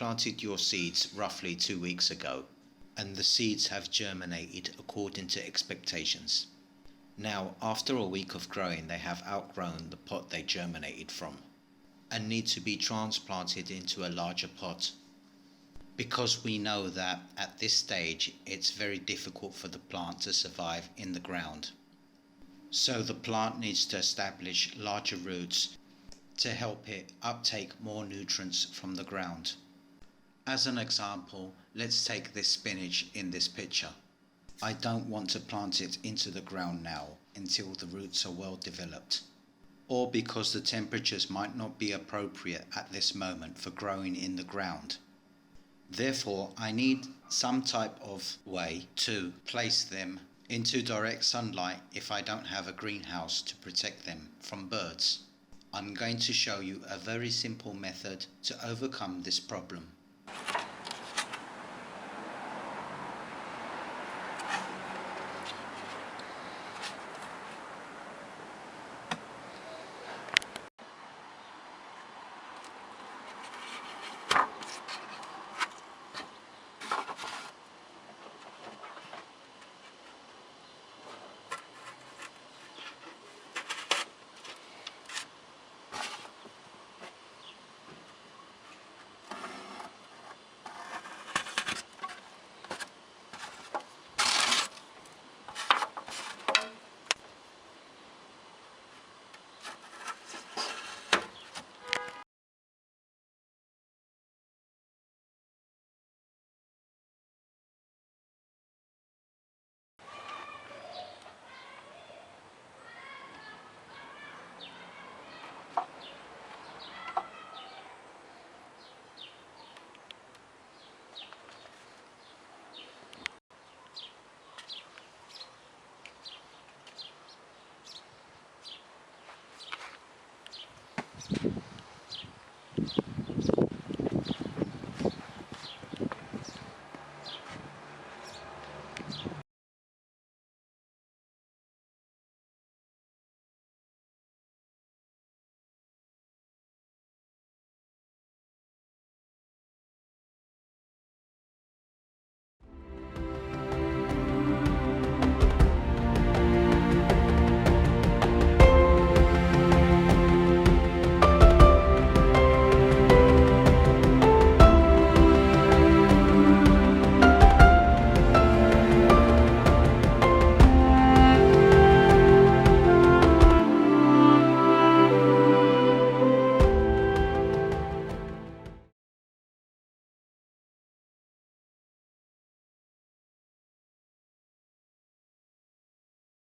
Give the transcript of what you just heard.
planted your seeds roughly 2 weeks ago, and the seeds have germinated according to expectations. Now, after a week of growing, they have outgrown the pot they germinated from and need to be transplanted into a larger pot. Because we know that at this stage it's very difficult for the plant to survive in the ground. So the plant needs to establish larger roots to help it uptake more nutrients from the ground. As an example, let's take this spinach in this picture. I don't want to plant it into the ground now until the roots are well developed, or because the temperatures might not be appropriate at this moment for growing in the ground. Therefore, I need some type of way to place them into direct sunlight if I don't have a greenhouse to protect them from birds. I'm going to show you a very simple method to overcome this problem.